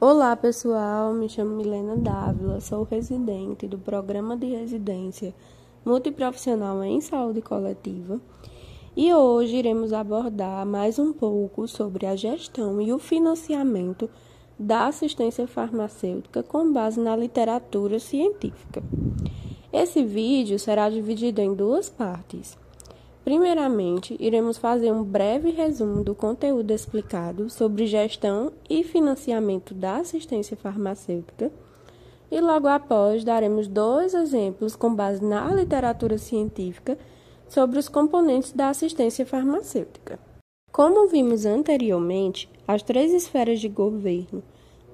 Olá pessoal, me chamo Milena Dávila, sou residente do Programa de Residência Multiprofissional em Saúde Coletiva e hoje iremos abordar mais um pouco sobre a gestão e o financiamento da assistência farmacêutica com base na literatura científica. Esse vídeo será dividido em duas partes. Primeiramente, iremos fazer um breve resumo do conteúdo explicado sobre gestão e financiamento da assistência farmacêutica e logo após daremos 2 exemplos com base na literatura científica sobre os componentes da assistência farmacêutica. Como vimos anteriormente, as 3 esferas de governo,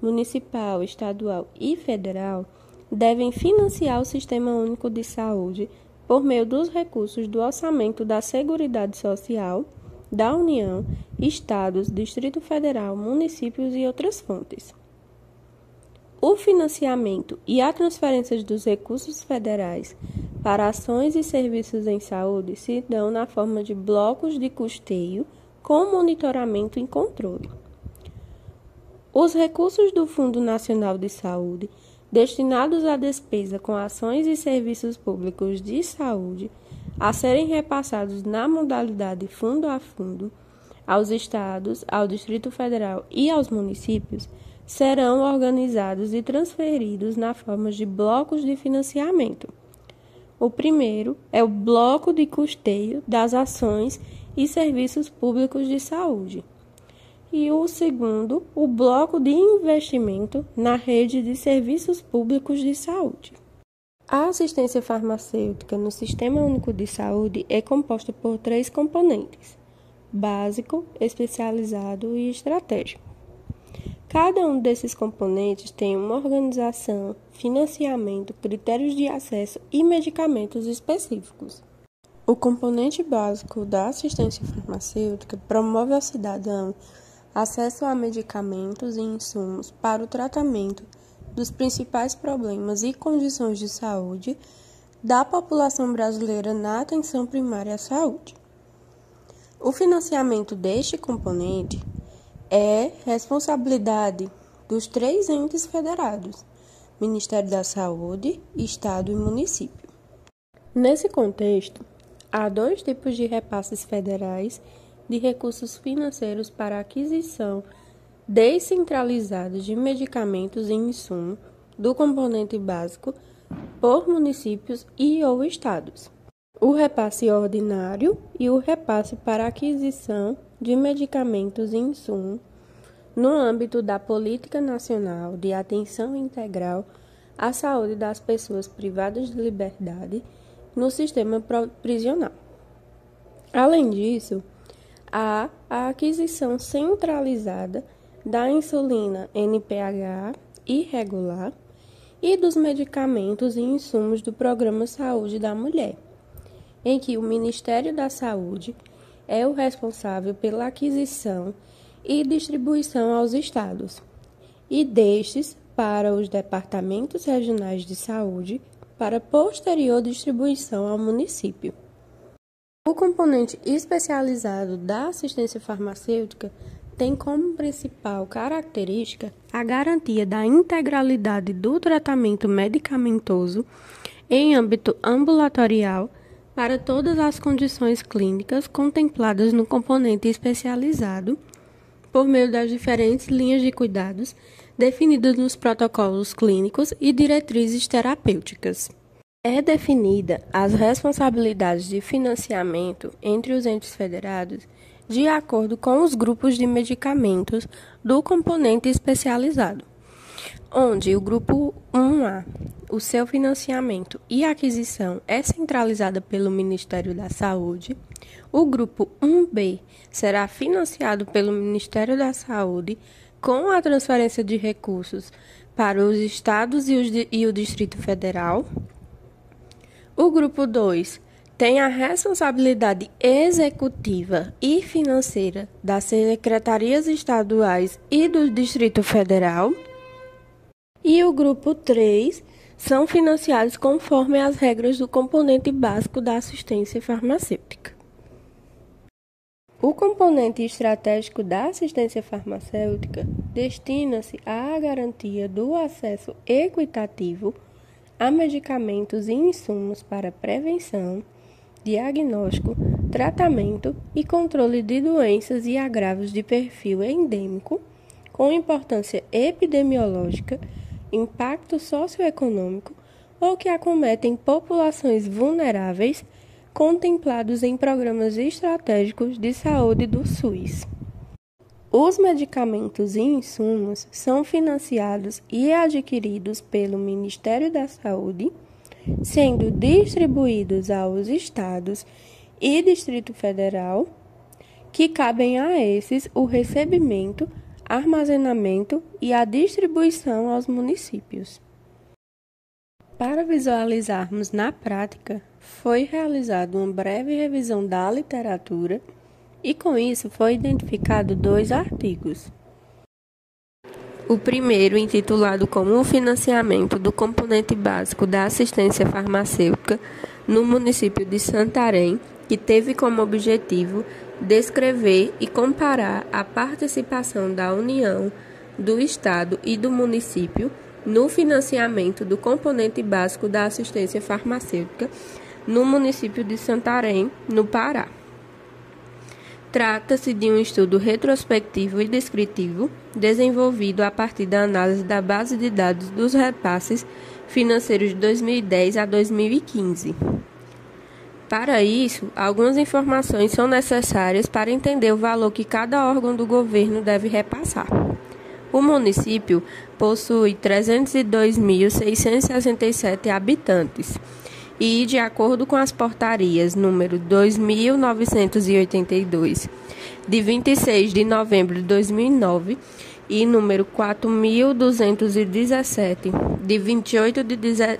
municipal, estadual e federal, devem financiar o Sistema Único de Saúde por meio dos recursos do Orçamento da Seguridade Social, da União, Estados, Distrito Federal, municípios e outras fontes. O financiamento e a transferência dos recursos federais para ações e serviços em saúde se dão na forma de blocos de custeio com monitoramento e controle. Os recursos do Fundo Nacional de Saúde destinados à despesa com ações e serviços públicos de saúde, a serem repassados na modalidade fundo a fundo, aos estados, ao Distrito Federal e aos municípios, serão organizados e transferidos na forma de blocos de financiamento. O primeiro é o bloco de custeio das ações e serviços públicos de saúde. E o segundo, o bloco de investimento na rede de serviços públicos de saúde. A assistência farmacêutica no Sistema Único de Saúde é composta por 3 componentes: básico, especializado e estratégico. Cada um desses componentes tem uma organização, financiamento, critérios de acesso e medicamentos específicos. O componente básico da assistência farmacêutica promove ao cidadão acesso a medicamentos e insumos para o tratamento dos principais problemas e condições de saúde da população brasileira na atenção primária à saúde. O financiamento deste componente é responsabilidade dos 3 entes federados: Ministério da Saúde, Estado e Município. Nesse contexto, há 2 tipos de repasses federais de recursos financeiros para aquisição descentralizada de medicamentos e insumos do componente básico por municípios e ou estados. O repasse ordinário e o repasse para aquisição de medicamentos e insumos no âmbito da Política Nacional de Atenção Integral à Saúde das Pessoas Privadas de Liberdade no sistema prisional. Além disso, há a aquisição centralizada da insulina NPH irregular e dos medicamentos e insumos do Programa Saúde da Mulher, em que o Ministério da Saúde é o responsável pela aquisição e distribuição aos estados, e destes para os departamentos regionais de saúde, para posterior distribuição ao município. O componente especializado da assistência farmacêutica tem como principal característica a garantia da integralidade do tratamento medicamentoso em âmbito ambulatorial para todas as condições clínicas contempladas no componente especializado, por meio das diferentes linhas de cuidados definidas nos protocolos clínicos e diretrizes terapêuticas. É definida as responsabilidades de financiamento entre os entes federados de acordo com os grupos de medicamentos do componente especializado, onde o grupo 1A, o seu financiamento e aquisição é centralizada pelo Ministério da Saúde, o grupo 1B será financiado pelo Ministério da Saúde com a transferência de recursos para os estados e o Distrito Federal. O grupo 2 tem a responsabilidade executiva e financeira das secretarias estaduais e do Distrito Federal. E o grupo 3 são financiados conforme as regras do componente básico da assistência farmacêutica. O componente estratégico da assistência farmacêutica destina-se à garantia do acesso equitativo a medicamentos e insumos para prevenção, diagnóstico, tratamento e controle de doenças e agravos de perfil endêmico, com importância epidemiológica, impacto socioeconômico ou que acometem populações vulneráveis, contemplados em programas estratégicos de saúde do SUS. Os medicamentos e insumos são financiados e adquiridos pelo Ministério da Saúde, sendo distribuídos aos estados e Distrito Federal, que cabem a esses o recebimento, armazenamento e a distribuição aos municípios. Para visualizarmos na prática, foi realizada uma breve revisão da literatura e, com isso, foi identificado 2 artigos. O primeiro, intitulado como o financiamento do componente básico da assistência farmacêutica no município de Santarém, que teve como objetivo descrever e comparar a participação da União, do Estado e do município no financiamento do componente básico da assistência farmacêutica no município de Santarém, no Pará. Trata-se de um estudo retrospectivo e descritivo desenvolvido a partir da análise da base de dados dos repasses financeiros de 2010 a 2015. Para isso, algumas informações são necessárias para entender o valor que cada órgão do governo deve repassar. O município possui 302.667 habitantes e, de acordo com as portarias número 2.982, de 26 de novembro de 2009, e número 4.217, de 28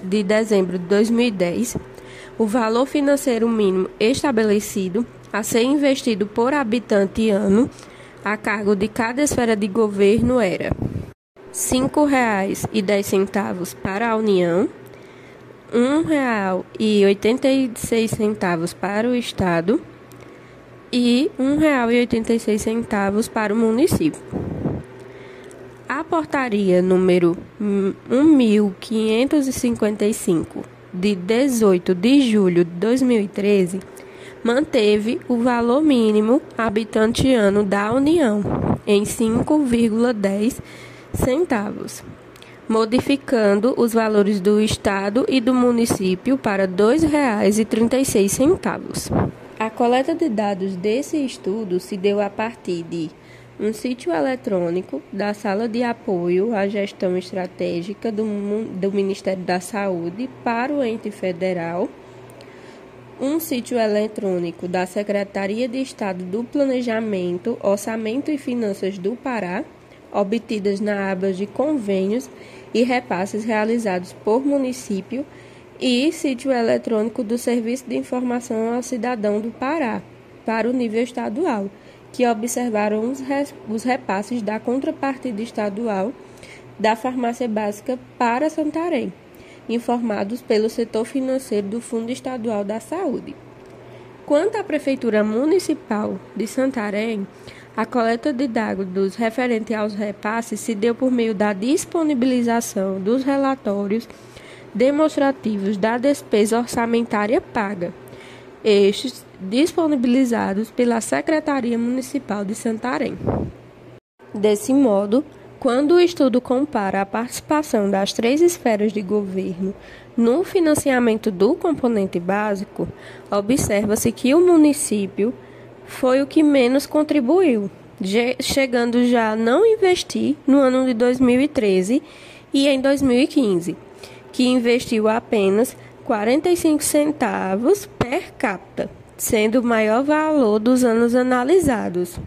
de dezembro de 2010, o valor financeiro mínimo estabelecido a ser investido por habitante ano a cargo de cada esfera de governo era R$ 5,10 para a União, R$ 1,86 para o Estado e R$ 1,86 para o município. A portaria número 1.555, de 18 de julho de 2013, manteve o valor mínimo habitante ano da União em 5,10 centavos, modificando os valores do Estado e do município para R$ 2,36. A coleta de dados desse estudo se deu a partir de um sítio eletrônico da Sala de Apoio à Gestão Estratégica do Ministério da Saúde para o ente federal, um sítio eletrônico da Secretaria de Estado do Planejamento, Orçamento e Finanças do Pará, obtidas na aba de convênios e repasses realizados por município, e sítio eletrônico do Serviço de Informação ao Cidadão do Pará, para o nível estadual, que observaram os repasses da contrapartida estadual da farmácia básica para Santarém, informados pelo setor financeiro do Fundo Estadual da Saúde. Quanto à Prefeitura Municipal de Santarém, a coleta de dados referente aos repasses se deu por meio da disponibilização dos relatórios demonstrativos da despesa orçamentária paga, estes disponibilizados pela Secretaria Municipal de Santarém. Desse modo, quando o estudo compara a participação das 3 esferas de governo no financiamento do componente básico, observa-se que o município foi o que menos contribuiu, chegando já a não investir no ano de 2013 e em 2015, que investiu apenas 45 centavos per capita, sendo o maior valor dos anos analisados.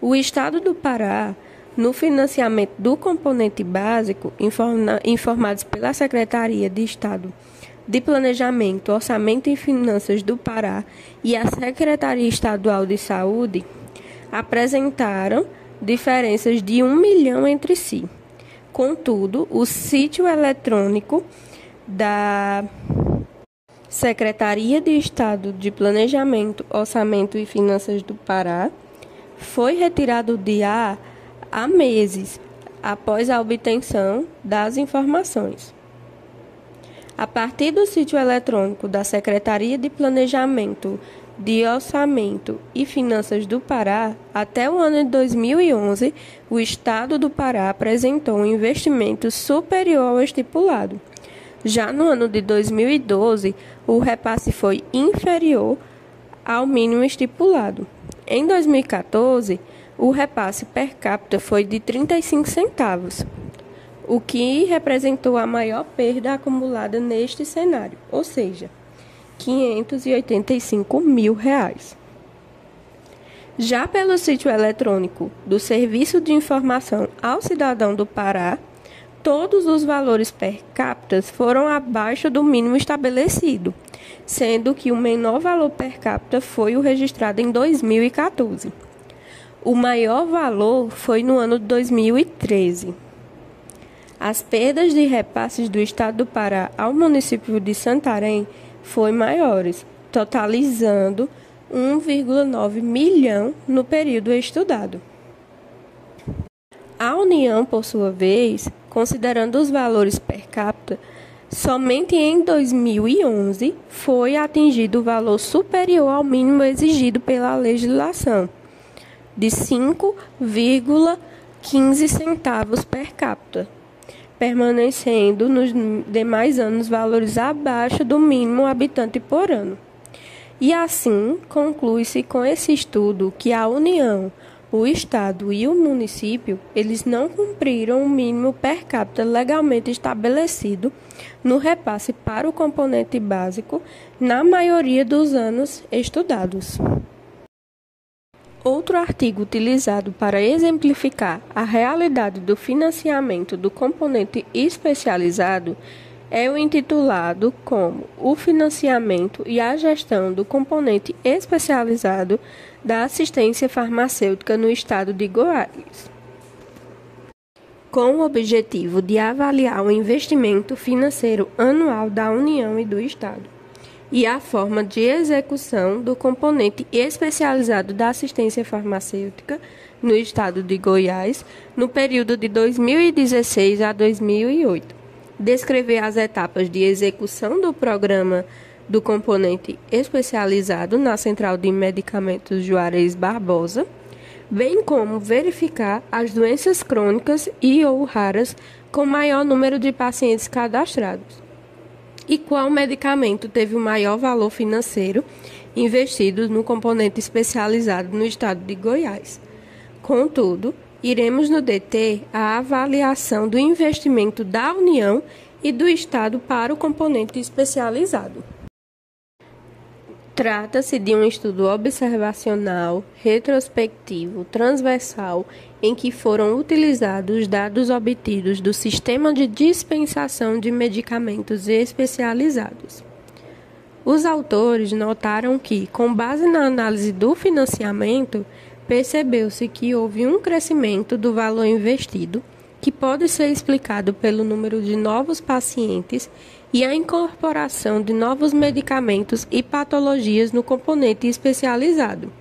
O Estado do Pará, no financiamento do componente básico, informados pela Secretaria de Estado de Planejamento, Orçamento e Finanças do Pará e a Secretaria Estadual de Saúde, apresentaram diferenças de 1 milhão entre si. Contudo, o sítio eletrônico da Secretaria de Estado de Planejamento, Orçamento e Finanças do Pará, foi retirado de ar há meses, após a obtenção das informações. A partir do sítio eletrônico da Secretaria de Planejamento, de Orçamento e Finanças do Pará, até o ano de 2011, o Estado do Pará apresentou um investimento superior ao estipulado. Já no ano de 2012, o repasse foi inferior ao mínimo estipulado. Em 2014, o repasse per capita foi de 35 centavos, o que representou a maior perda acumulada neste cenário, ou seja, R$585 mil. Já pelo sítio eletrônico do Serviço de Informação ao Cidadão do Pará, todos os valores per capita foram abaixo do mínimo estabelecido, sendo que o menor valor per capita foi o registrado em 2014. O maior valor foi no ano de 2013. As perdas de repasses do Estado do Pará ao município de Santarém foram maiores, totalizando 1,9 milhão no período estudado. A União, por sua vez, considerando os valores per capita, somente em 2011 foi atingido o valor superior ao mínimo exigido pela legislação, de 5,15 centavos per capita, permanecendo nos demais anos valores abaixo do mínimo habitante por ano. E assim, conclui-se com esse estudo que a União, o Estado e o município, eles não cumpriram o mínimo per capita legalmente estabelecido no repasse para o componente básico na maioria dos anos estudados. Outro artigo utilizado para exemplificar a realidade do financiamento do componente especializado é o intitulado como o financiamento e a gestão do componente especializado da assistência farmacêutica no estado de Goiás, com o objetivo de avaliar o investimento financeiro anual da União e do Estado e a forma de execução do componente especializado da assistência farmacêutica no estado de Goiás no período de 2016 a 2008. Descrever as etapas de execução do programa do componente especializado na Central de Medicamentos Juarez Barbosa, bem como verificar as doenças crônicas e ou raras com maior número de pacientes cadastrados. E qual medicamento teve o maior valor financeiro investido no componente especializado no estado de Goiás. Contudo, iremos nos deter à avaliação do investimento da União e do Estado para o componente especializado. Trata-se de um estudo observacional, retrospectivo, transversal, em que foram utilizados dados obtidos do Sistema de Dispensação de Medicamentos Especializados. Os autores notaram que, com base na análise do financiamento, percebeu-se que houve um crescimento do valor investido, que pode ser explicado pelo número de novos pacientes e a incorporação de novos medicamentos e patologias no componente especializado.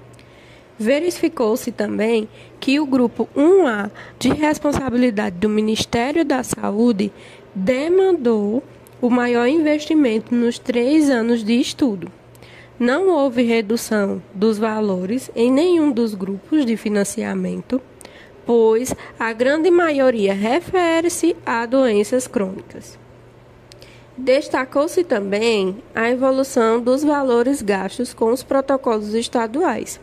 Verificou-se também que o grupo 1A de responsabilidade do Ministério da Saúde demandou o maior investimento nos 3 anos de estudo. Não houve redução dos valores em nenhum dos grupos de financiamento, pois a grande maioria refere-se a doenças crônicas. Destacou-se também a evolução dos valores gastos com os protocolos estaduais,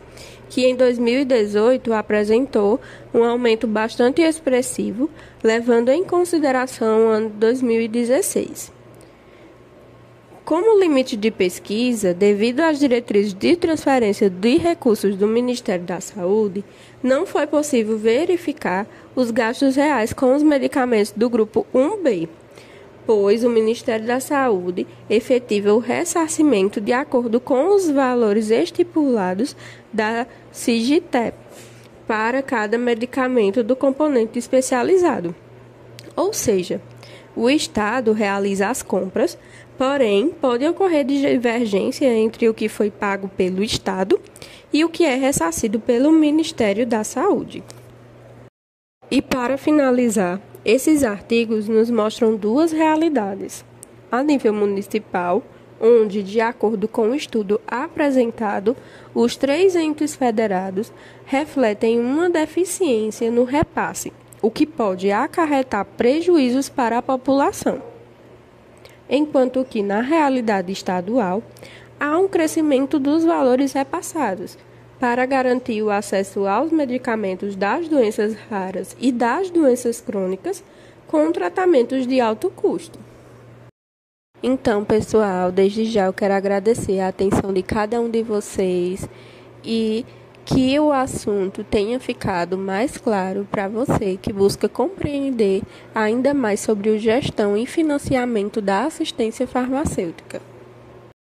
que em 2018 apresentou um aumento bastante expressivo, levando em consideração o ano de 2016. Como limite de pesquisa, devido às diretrizes de transferência de recursos do Ministério da Saúde, não foi possível verificar os gastos reais com os medicamentos do grupo 1B, pois o Ministério da Saúde efetiva o ressarcimento de acordo com os valores estipulados da CIGTEP para cada medicamento do componente especializado. Ou seja, O Estado realiza as compras, porém, pode ocorrer divergência entre o que foi pago pelo Estado e o que é ressarcido pelo Ministério da Saúde. E para finalizar, esses artigos nos mostram duas realidades. A nível municipal, onde, de acordo com o estudo apresentado, os 3 entes federados refletem uma deficiência no repasse, o que pode acarretar prejuízos para a população. Enquanto que, na realidade estadual, há um crescimento dos valores repassados, para garantir o acesso aos medicamentos das doenças raras e das doenças crônicas com tratamentos de alto custo. Então, pessoal, desde já eu quero agradecer a atenção de cada um de vocês e que o assunto tenha ficado mais claro para você que busca compreender ainda mais sobre a gestão e financiamento da assistência farmacêutica.